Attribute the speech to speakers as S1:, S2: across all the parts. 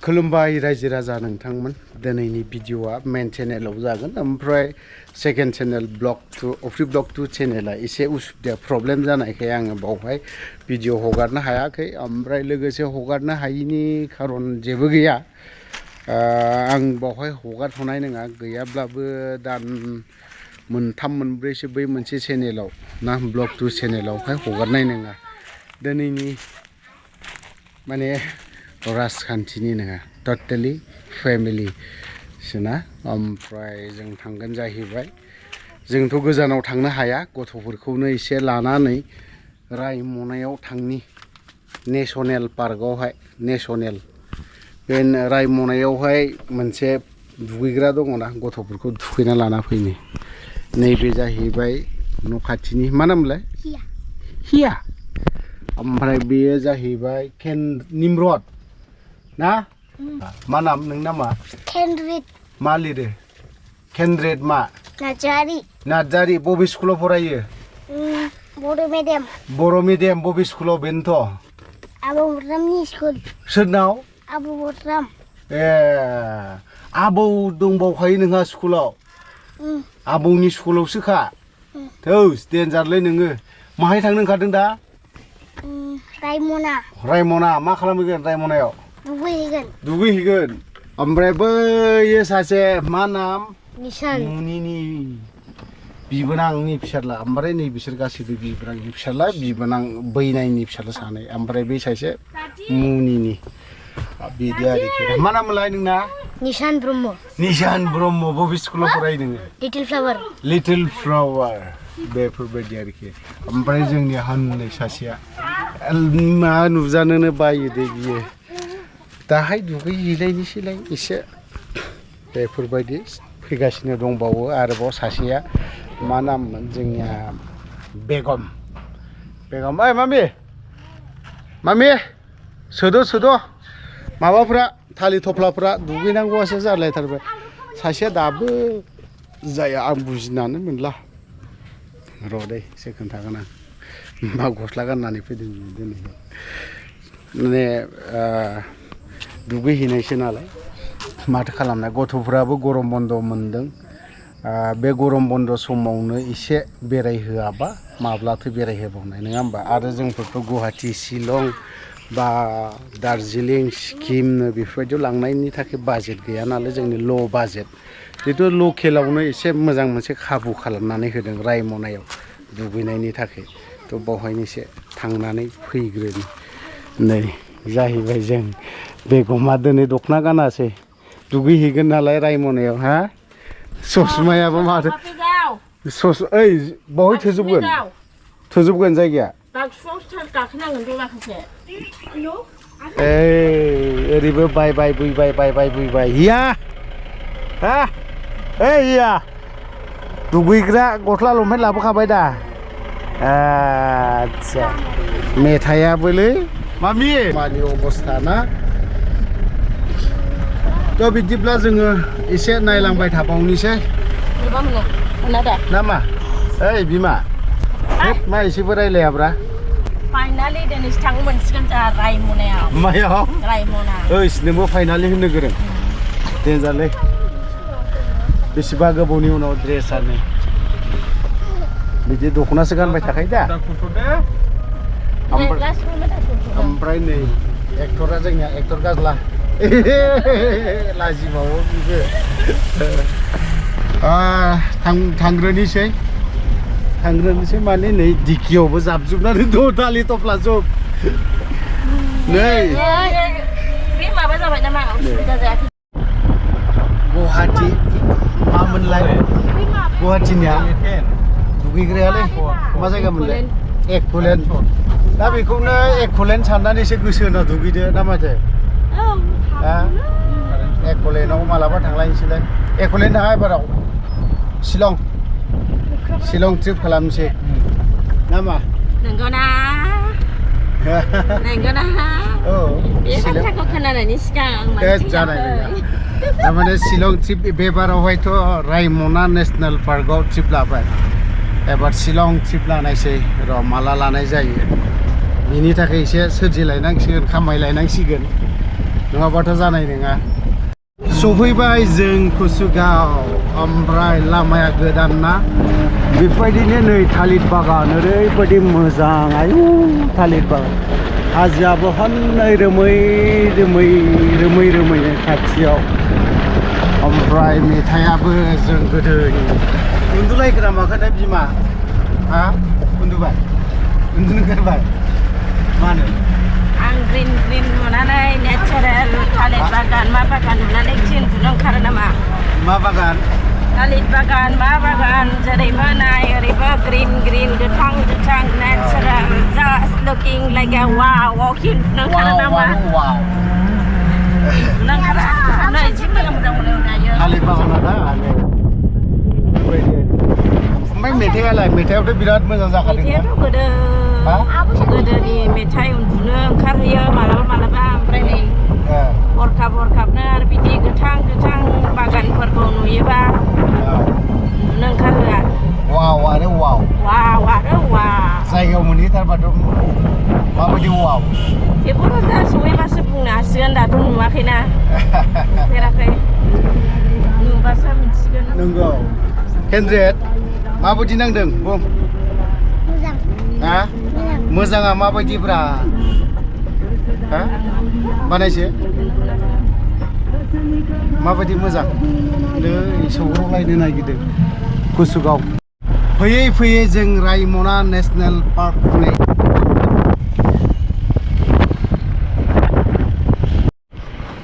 S1: खुलुमबाय रायजो राजा नोंथांमोन दिनैनि भिडिअआ मेन चेनेलाव जागोन ओमफ्राय सेकेन्ड चेनेल ब्लग 2 अफ्रि ब्लग 2 चेनेला एसे उसुबिदा प्रब्लेम जानायखाय आङो बावहाय भिडिअ हगारनो हायाखै ओमफ्राय लोगोसे हगारनो हायिनि खारन जेबो गैया आं बावहाय हगारथ'नाय नङा गैयाब्लाबो दान मोनथाम मोनब्रैसो बै मोनसे चेनेलाव ना ब्लग 2 चेनेलावहाय हगारनाय नङा दिनैनि माने राजखान्थिनि नङा टटेलि फेमिलि सोना ओमफ्राय जों थांगोन जाहैबाय जोंथ' गोजानाव थांनो हाया गथ'फोरखौनो एसे लानानै रायमनायाव थांनि नेशनेल पार्कआवहाय नेशनेल बे रायमनायावहाय मोनसे दुगैग्रा दङना गथ'फोरखौ थुखैना लाना फैनो नैबे जाहैबाय न' खाथिनि मा नामलाय हिया ओमफ्राय बेयो जाहैबाय निमरद ना मा नाम नों नामा
S2: केन्द्रित
S1: मा लिरो केन्द्रित मा नार्जारि बबे स्कुलाव फरायो बर' मिडियाम बबे स्कुलाव बेनोथ'
S2: आबौ बररामनि स्कुल
S1: सोरनाव
S2: आबौ बरराम
S1: ए आबौ दंबावखायो नोंहा स्कुलाव आबौनि स्कुलावसोखा थौस देन्जारलै नोङो माहाय थांनो ओंखारदों दा रायमना मा खालामहैगोन रायमनायाव दुगैहैगोन ओमफ्राय बैयो सासे मा नाम मुनिनि बिबोनांनि फिसाला ओमफ्राय नै बिसोर गासैबो बिबोनांनि फिसाला बिबोनां बैनायनि फिसाला सानै ओमफ्राय बै सासे मुनिनि बिदि आरोखि मा नाम मोनलाय नोंना
S2: निशान ब्रह्म
S1: बबे स्कुलाव फरायो नोङो लिटिल फ्लावार बेफोरबायदि आरोखि ओमफ्राय जोंनि हाननै सासेया मा नुजानोनो बायो दे बियो दाहाय दुगैहैलायनोसैलाय एसे बेफोरबायदि फैगासिनो दंबावो आरोबाव सासेया मा नाममोन जोंनिया बेगम ओइ मामि सोद' माबाफ्रा थालिर थफ्लाफ्रा दुगैनांगौआसो जालायथारबाय सासेया दाबो जाया आं बुजिनानै मोनला र' दे एसे खोन्थागोन आं मा गस्ला गाननानै फैदों दिनै माने दुगैहैनायसो नालाय माथो खालामनाय गथ'फ्राबो गरम बन्द मोनदों बे गरम बन्द समावनो एसे बेरायहोआबा माब्लाथो बेरायहोबावनाय नङा होमबा आरो जोंफोरथ' गुवाहाटि शिलं बा दार्जिलिं सिक्किमनो बेफोरबायदियाव लांनायनि थाखाय बाजेट गैया नालाय जोंनि ल' बाजेट जितु लकेलावनो एसे मोजां मोनसे खाबु खालामनानै होदों रायमनायाव दुगैनायनि थाखाय थ' बावहायनो एसे थांनानै फैग्रोनि नै जाहैबाय जों बेगमा दिनै दख'ना गानासै दुगैहैगोन नालाय रायमनायाव हा ससमायाबो माथो ओइ बावहाय थोजोबगोन जायगाया ओरैबो बायबाय बुइबाय हिया हा ओइ हिया दुगैग्रा गस्ला लंपेन्ट लाबोखाबाय दा आच्छा मेथाइयाबोलै मामि मानि अबस्था ना थ' बिदिब्ला जोङो एसे नायलांबाय थाबावनोसै नामा ओइ बिमा मा एसेबो रायलायाब्रा
S3: फाइनालि दिनैसो थांनो मोनसिगोन जोंहा रायमनायाव
S1: मायाव
S3: रायमना
S1: ओइ नोंबो फाइनालि होननो गोरों देन्जारलै बेसेबा गोबावनि उनाव ड्रेसानो बिदि दख'नासो गानबाय थाखायो दा ओमफ्राय नै एक्टरा जोंनिया एक्टर गाज्ला लाजिबावो बिबो थांग्रोनोसै माने नै दिकियावबो जाबजोबनानै दं दालि थफ्ला जब नै
S3: बे माबा जाबाय नामा उसुबिदा जायाखै
S1: गुवाहाटि मामोनलाय गुवाहाटिनिया दुगैग्रायालै मा जायगा मोनलाय एक'लेन्ड दा बेखौनो एक'लेन्ड साननानैसो गोसो होना दुगैदो ना माथो एक'लेन्डआव मालाबा थांलायनोसैलाय एक'लेन्ड थाङा एबाराव शिलं ट्रिप खालामनोसै नामा
S3: नंगौना औ बे बाथ्राखौ खोनानायनि सिगां
S1: जानाय थारमाने शिलं ट्रिप बेबारावहायथ' रायमना नेसनेल पार्कआव ट्रिप लाबाय एबार शिलं ट्रिप लानायसै र' माला लानाय जायो बिनि थाखाय एसे सोरजिलायनांसिगोन खामायलायनांसिगोन नङाबाथ' जानाय नङा सफैबाय जों कुसुगाव ओमफ्राय लामाया गोदान ना बेबायदिनो नै थालिर बागान ओरैबायदि मोजां आयु थालिर बागान हाजोआबो हनै रोमै रोमै रोमै रोमै खाथियाव ओमफ्राय मेथाइयाबो जों गोदोनि उन्दुलायग्रा माखोना बिमा हा उन्दुबाय उन्दुनो ओंखारबाय मा होनो
S3: आं ग्रिन ग्रिन नुनानै नेचारेल थालिर बागान मा बागान नुनानै उन्दुनो ओंखारो नामा
S1: मा बागान
S3: थालिर बागान मा बागान जेरैबो नाय ओरैबो ग्रिन ग्रिन गोथां गोथां नेचारेल जास्ट लुकिं लाइक ए वाव वाकिं ओंखारो नामा
S1: वाव
S3: ओंखारा नै जि मोजां मोजां मोनो दायो
S1: थालिर बागाना दा ओमफ्राय मेथाइयालाय मेथाइयावथ' बिराद मोजां जाखादों
S3: मेथाइयाथ' गोदोनि मेथाइ उन्दुनो ओंखारहैयो मालाबा मालाबा ओमफ्राय नै हरखाबनो आरो बिदि गोथां गोथां बागानफोरखौ नुयोबा उन्दुनो ओंखारहोआ
S1: वाव आरो वाव
S3: जायगायाव
S1: मोनहैथारबाथ' माबायदि वाव
S3: बेखौथ' दा सहैबासो बुंनो हासिगोन दाथ' नुवाखैना नुफेराखै नुबासो मिथिगोन
S1: नंगौ केन्द्रेट माबायदि नांदों बुं
S2: मोजां
S1: हा मोजाङा माबायदिब्रा हा बानायसो माबायदि मोजां नै सौग्रावलायनो नागिरदों कुसुगाव फैयै फैयै जों रायमना नेसनेल पार्क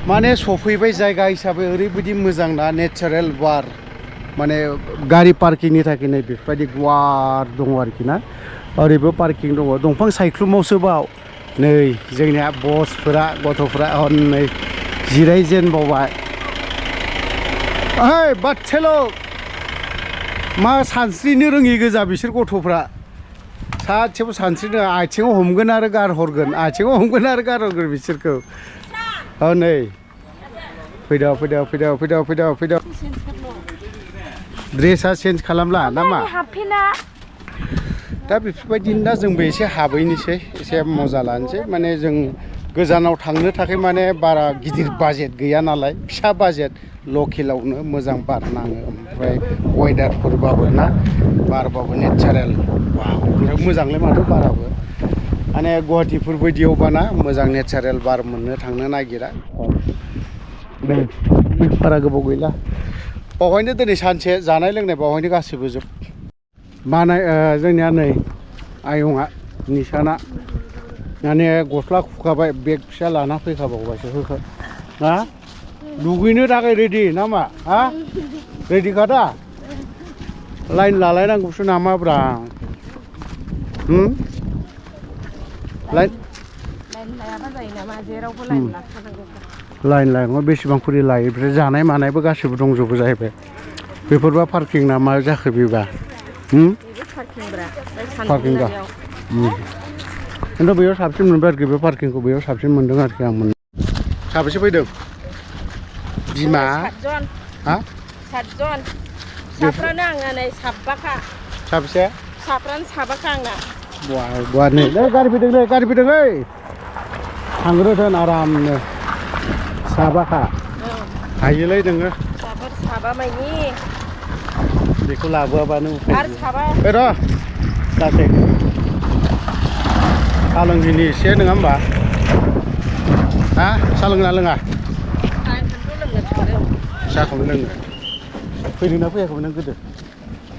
S1: माने सफैबाय जायगा हिसाबै ओरैबायदि मोजां ना नेचारेल बार माने गारि पार्किंनि थाखाय नै बेफोरबायदि गुवार दङ आरोखि ना ओरैबो पार्किं दङ दंफां सायख्लुमावसो बाव नै जोंनिया बसफोरा गथ'फ्रा हनै जिरायजेनबावबाय ओइ बादसेल' मा सानस्रिनो रोङि गोजा बिसोर गथ'फ्रा सासेबो सानस्रिनो आथिङाव हमगोन आरो गारहरगोन बिसोरखौ नै फैदो ड्रेसा चेन्ज खालामला नामा दा बेफोरबायदिनो दा जोंबो एसे हाबहैनोसै एसे मजा लानोसै माने जों गोजानाव थांनो थाखाय माने बारा गिदिर बाजेट गैया नालाय फिसा बाजेट लकेलावनो मोजां बार नाङो ओमफ्राय वेदारफोरबाबो ना बारबाबो नेचारेल बिराद मोजांलै माथो बाराबो माने गुवाहाटिफोर बायदियावबा ना मोजां नेचारेल बार मोननो थांनो नागिरा बारा गोबाव गैला बावहायनो दिनै सानसे जानाय लोंनाय बावहायनो गासैबो जोब बानाय जोंनिया नै आयंआ निसाना माने गस्ला खुखाबाय बेग फिसा लाना फैखाबावबायसो होखो ना दुगैनो थाखाय रेडि नामा हा रेडिखा दा लाइन लालायनांगौसो नामाब्रा लाइन लाइनाव बेसेबां खरि लायो ओमफ्राय जानाय मानायबो गासैबो दंजोबो जाहैबाय बेफोरबा पार्किं ना मा जाखो बेबा पार्किं दा खिन्थु बेयाव साबसिन मोनबाय आरोखि बे पार्किंखौ बेयाव साबसिन मोनदों आरोखि आं मोन साबेसे फैदों बिमा हा
S3: सातजन साफ्रानो आङो नै साबाखा
S1: साबेसे
S3: साफ्रानो साबाखा आंना
S1: बुवा नै गारि फैदों ओइ थांग्रो दोन आरामनो साबाखा हायोलै नोङो
S3: साबा मानि
S1: बेखौ लाबोआबानो
S3: आरो साबा
S1: र' जासै साहा लोंदिनि एसे नङा होमबा हा साहा लोंना लोङा साहाखौनो लोङो फैदोंना फैयाखैमोन नों गोदो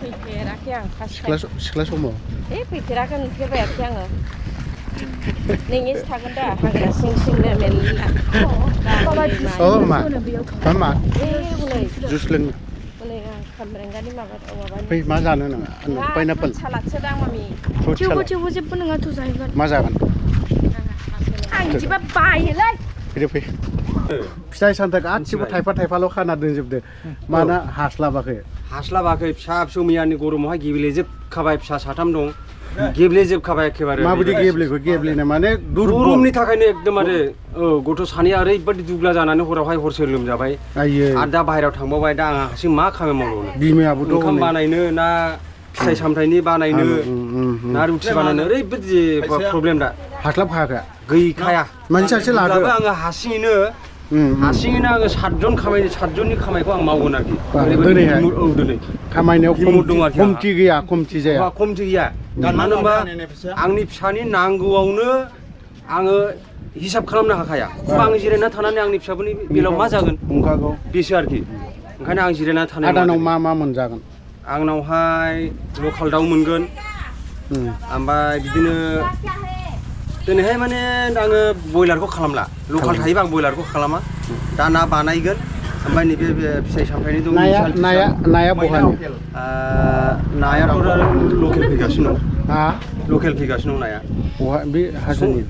S3: फैफेराखै आं
S1: सिख्ला समाव
S3: फैफेराखै नुफेरबायाखै आङो नोंनिसो थागोन दा हाग्रा सिं सिंनो मेरला
S1: मा जुस लोङो फै मा जानो नोङो पाइनापोल
S3: सालादसो दां मामि
S2: थेवबो जेबो नङा थ' जाहैगोन
S1: मा जागोन
S3: आं बिदिबा बायोलै
S1: फै फिथाइ सामथाइ गासिबो थाइफाल' खाना दोनजोबदो मानो हास्लाबाखै
S4: फिसा फिसौ मैयानि गरमावहाय गेब्लेजोबखाबाय फिसा साथाम दं गेब्लेजोबखाबाय एखेबारे
S1: माबायदि गेब्लेनो माने
S4: गरमनि थाखायनो एकदमबारे गथ' सानैया ओरैबायदि दुब्ला जानानै हरसे लोमजाबाय आरो दा बाहेरायाव थांबावबाय दा आं हारसिं मा खामानि मावनो
S1: बिमायाबोथ'
S4: ओंखाम बानायनो ना फिथाइ सामथाइनि बानायनो ना रुटि बानायनो ओरैबायदि प्रब्लेम दा
S1: हास्लाबखायाखै
S4: गैखाया
S1: मानसि सासे लादो
S4: आङो हारसिङैनो हारसिङैनो आङो 7जननि खामायखौ आं मावगोन आरोखि
S1: दिनैहाय
S4: दिनै
S1: खामायनायाव
S4: हिम्मत दं आरोखि
S1: खमथि गैया खमथि जाया
S4: खमथि गैया मानो होनबा आंनि फिसानि नांगौआवनो आङो हिसाब खालामनो हाखाया आं जिरायना थानानै आंनि फिसाफोरनि बेलायाव मा जागोन बेसो आरोखि ओंखायनो आं जिरायना थानाय
S1: आदानाव मा मोनजागोन
S4: आंनावहाय लकेल दाउ मोनगोन ओमफ्राय बिदिनो दिनैहाय माने आङो बयलारखौ खालामला लकेल थायोबा आं बयलारखौ खालामा दा ना बानायगोन ओमफ्राय नैबे फिथाइ सामथाइनि दं
S1: नाया बहानि
S4: नायाथ' लकेल फैगासिनो
S1: दं
S4: लकेल फैगासिनो दं नाया
S1: बहा बे हाजोनि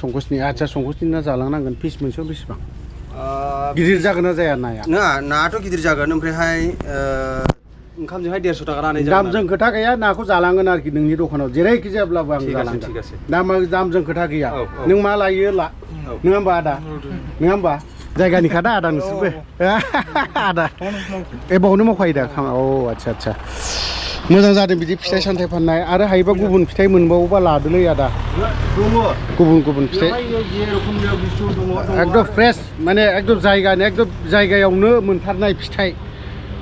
S4: संकसनि
S1: आदसा संकसनि ना जालांनांगोन पिस मोनसेयाव बेसेबां गिदिर जागोन ना जाया नाया
S4: नायाथ' गिदिर जागोन ओमफ्रायहाय ओंखामजोंहाय 150 टाका राननाय जागोन
S1: दामजों खोथा गैया नाखौ जालांगोन आरोखि नोंनि दखानाव जेरैखि जायाब्लाबो आं जालांगोन दामजों खोथा गैया नों मा लायो ला नङा होमबा आदा नङा होमबा जायगानिखा दा आदा नोंसोरबो आदा एबावनो मावखायो दा औ आदसा मोजां जादों बिदि फिथाइ सामथाइ फाननाय आरो हायोबा गुबुन फिथाइ मोनबावोबा लादोलै आदा गुबुन फिथाइ एकदम फ्रेस माने एकदम जायगायावनो मोनथारनाय फिथाइ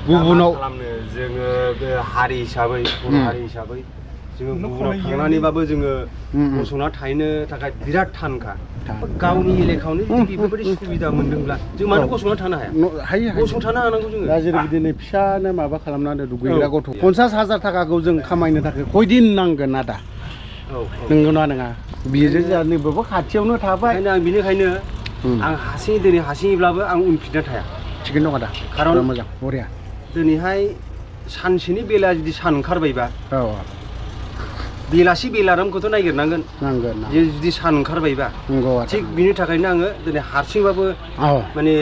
S1: गुबुनाव
S4: जोङो बे हारि हिसाबै बर' हारि हिसाबै जोङो गुबुनाव थांनानैबाबो जोङो गसंना थाहैनो थाखाय बिराद थानखा गावनि एलेकायावनो बेफोरबायदि सुबिदा मोनदोंब्ला जों मानो गसंना थानो हाया गसंथानो हानांगौ जोङो
S1: दा जेरै बिदिनो फिसानो माबा खालामनानै दुगैग्रा गथ' 50,000 थाखाखौ जों खामायनो थाखाय खयदिन नांगोन आदा नंगौना नङा बेजों जोंनिबो खाथियावनो थाबाय
S4: बेनिखायनो आं दिनै हारसिङैब्लाबो आं उनफिनना थाया
S1: थिगैनो दं आदा
S4: खारन
S1: मोजां बरिया
S4: दिनैहाय सानसेनि बेला जुदि सान ओंखारबायबा बेलासि बेलारामखौथ' नागिरनांगोन जुदि सान ओंखारबायबा थिग बिनि थाखायनो आङो दिनै हारसिंबाबो माने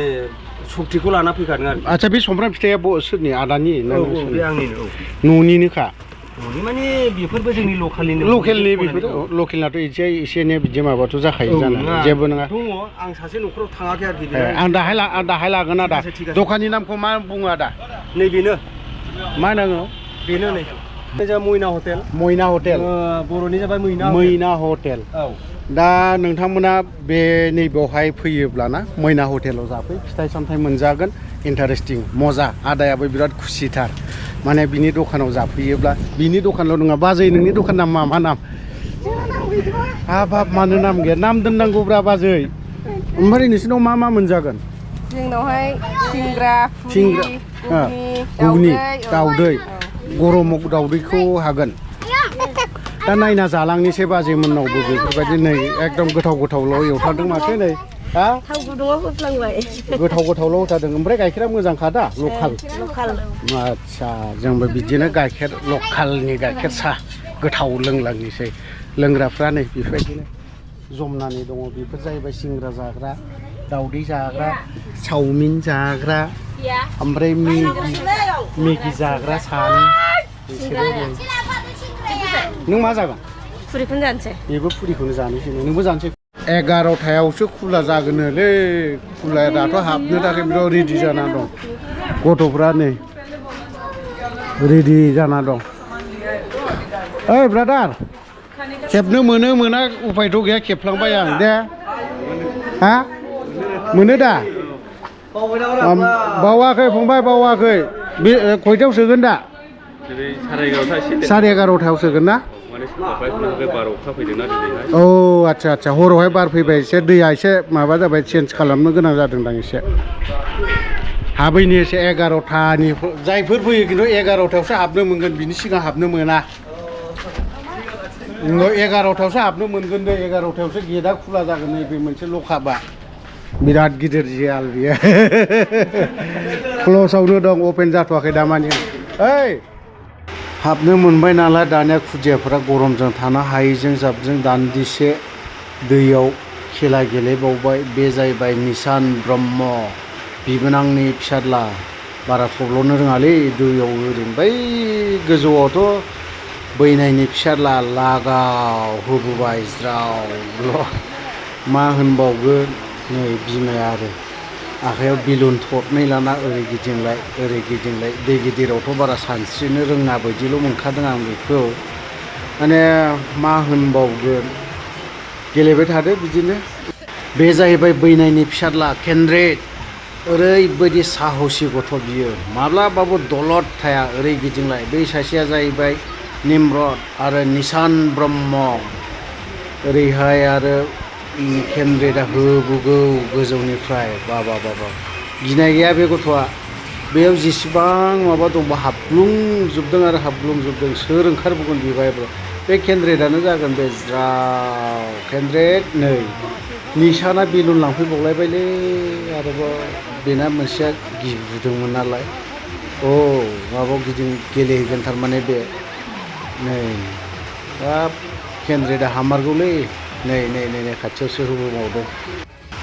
S4: सक्तिखौ लाना फैखादों आरो
S1: आदसा बे सुमफ्राम फिथाइया सोरनि आदानि
S4: बे आंनिनो
S1: न'निनोखा
S4: माने बेफोरबो जोंनि
S1: लकेलनि बेफोर लकेलनाथ' एसे एनै बिदि माबाथ' जाखायो जानो जेबो नङा
S4: दङ आं सासे न'खराव थाङाखै आरोखि
S1: आं दाहाय लागोन आदा दखाननि नामखौ मा बुङो आदा
S4: नैबेनो
S1: मा नाङो
S4: बेनो नै मयना हटेल बर'नि जाबाय
S1: मैना हटेल दा नोंथांमोना बे नैबेयावहाय फैयोब्लाना मैना हटेलाव जाफै फिथाइ सामथाइ मोनजागोन इन्टारेस्टिं मजा आदायाबो बिराद खुसिथार माने बिनि दखानाव जाफैयोब्ला बिनि दखानल' नङा बाजै नोंनि दखान नामा मा नाम हाबाब मानो नाम गैया नाम दोननांगौब्रा बाजै ओमफ्राय नोंसिनाव मा मोनजागोन
S3: जोंनावहाय सिंग्रा
S1: घुगनि दाउदै गरमाव दाउदैखौ हागोन दा नायना जालांनोसै बाजै मोननावबो बेफोरबायदि नै एकदम गोथावल' एवथारदों माथो नै
S3: थाव गुदुङाव होफ्लांबाय
S1: गोथावल' होथारदों ओमफ्राय गाइखेरा मोजांखा दा लकेल आदसा जोंबो बिदिनो गाइखेर लकेलनि गाइखेर साहा गोथाव लोंलांनोसै लोंग्राफ्रा नै बेफोरबायदिनो जमनानै दङ बेफोर जाहैबाय सिंग्रा जाग्रा दाउदै जाग्रा चावमिन जाग्रा ओमफ्राय मेगि जाग्रा सानो नों मा जागोन
S3: फुरिखौनो जानोसै
S1: बेबो फुरिखौनो जानोसै नोंबो जानोसै 11थायावसो खुला जागोनलै खुलाया दाथ' हाबनो थाखाय बिराद रेडि जाना दं गथ'फ्रा नै रेडि जाना दं ओइ ब्रादार खेबनो मोना उपायथ' गैया खेबफ्लांबाय आं दे हा मोनो दा बावाखै फंबाय बावाखै बे खयथायाव सोगोन दा 11:30 सोगोन ना औ आदसा हरावहाय बार फैबाय एसे दैया एसे माबा जाबाय चेन्ज खालामनो गोनां जादोंदां एसे हाबैनि एसे 11थानि जायफोर फैयो खिन्थु 11थायावसो हाबनो मोनगोन बिनि सिगां हाबनो मोना 11थायावसो हाबनो मोनगोन दे 11थायावसो गेटआ खुला जागोन नैबे मोनसे लकापआ बिराद गिदिर जियाल बियो क्ल'सआवनो दं अपेन जाथ'वाखै दामानि ओइ हाबनो मोनबाय नालाय दानिया खुदियाफोरा गरमजों थानो हायैजों जाबजों दान्दिसे दैयाव खेला गेलेबावबाय बे जाहैबाय निसान ब्रह्म बिबोनांनि फिसाज्ला बारा थब्ल'नो रोङालै दैयाव ओरैनो बै गोजौआवथ' बैनायनि फिसाज्ला लागाव होबोबाय ज्राव मा होनबावगोन नै बिमाया आरो आखायाव बेलुन थरनै लाना ओरै गिदिंलाय दै गिदिरावथ' बारा सानस्रिनो रोङा बायदिल' मोनखादों आं बेखौ माने मा होनबावगोन गेलेबाय थादो बिदिनो बे जाहैबाय बैनायनि फिसाज्ला केन्द्रेट ओरैबायदि साहसि गथ' बियो माब्लाबाबो दलद थाया ओरै गिदिंलाय बै सासेया जाहैबाय निम्रद आरो निसान ब्रह्म ओरैहाय आरो केन्द्रेटआ होबोगौ गोजौनिफ्राय बाबा गिनाय गैया बे गथ'आ बेयाव जेसेबां माबा दंबा हाबग्लुंजोबदों आरो हाबग्लुंजोबदों सोर ओंखारबोगोन बेवहाय बे केन्द्रेटआनो जागोन बे ज्राव केन्द्रेट नै निसाना बेलुन लांफैबावलायबायलै आरोबाव बेना मोनसेया गिबुदोंमोन नालाय माबायाव गेलेहैगोन थारमाने बे नै हाब केन्द्रेटआ हामारगौलै नै खाथियावसो होबोबावदों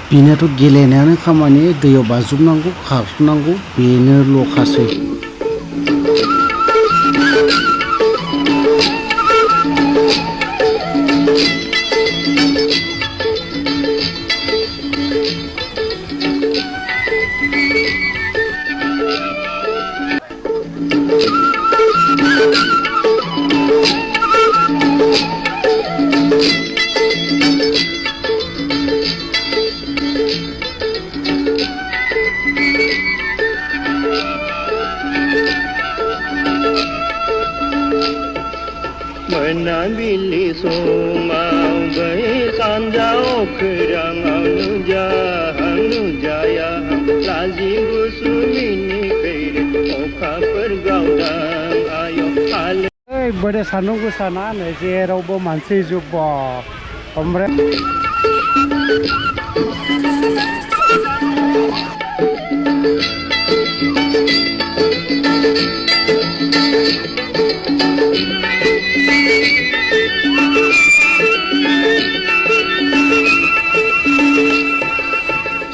S1: बेनाथ' गेलेनायानो खामानि दैयाव बाज्रुमनांगौ खारनांगौ बेनोल'खासै
S5: मोनाबिलि समाव बै सानजा अख्राङाव नुजाया लाजि गुसु मिनिखैरो अखाफोर गावदां आयौ आलो
S1: बोरै सान्दुं गोसा ना नै जेरावबो मानसि जुब्ब ओमफ्राय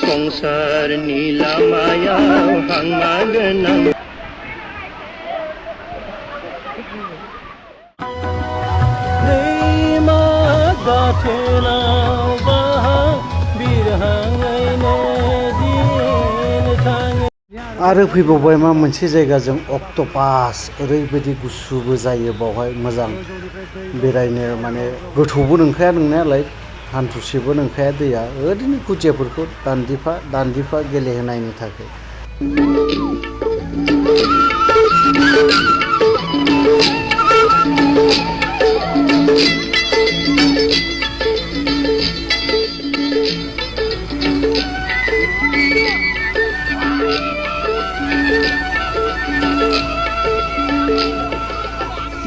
S5: संसारनि लामायाव हांमा गोनां दैमा गाथोनाव बिरहाङैनो दिन थाङो
S1: आरो फैबावबाय मा मोनसे जायगाजों अक्ट'पास ओरैबायदि गुसुबो जायो बावहाय मोजां बेरायनो माने गोथौबो नंखाया नंनायालाय हान्थुसेबो नंखाया दैया ओरैनो खुदियाफोरखौ दान्दिफा गेलेहोनायनि थाखाय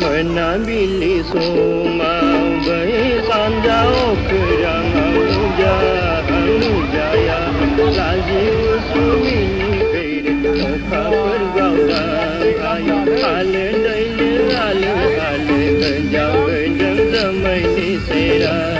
S5: मोनाबिलि समाव बै सानजा अख्राङाव नुजाया लाजि गुसु मिनिखैरो अखाफोर गावदां आयौ आलो दैलो आलो गोजाव गोजों जोमैनि सेरा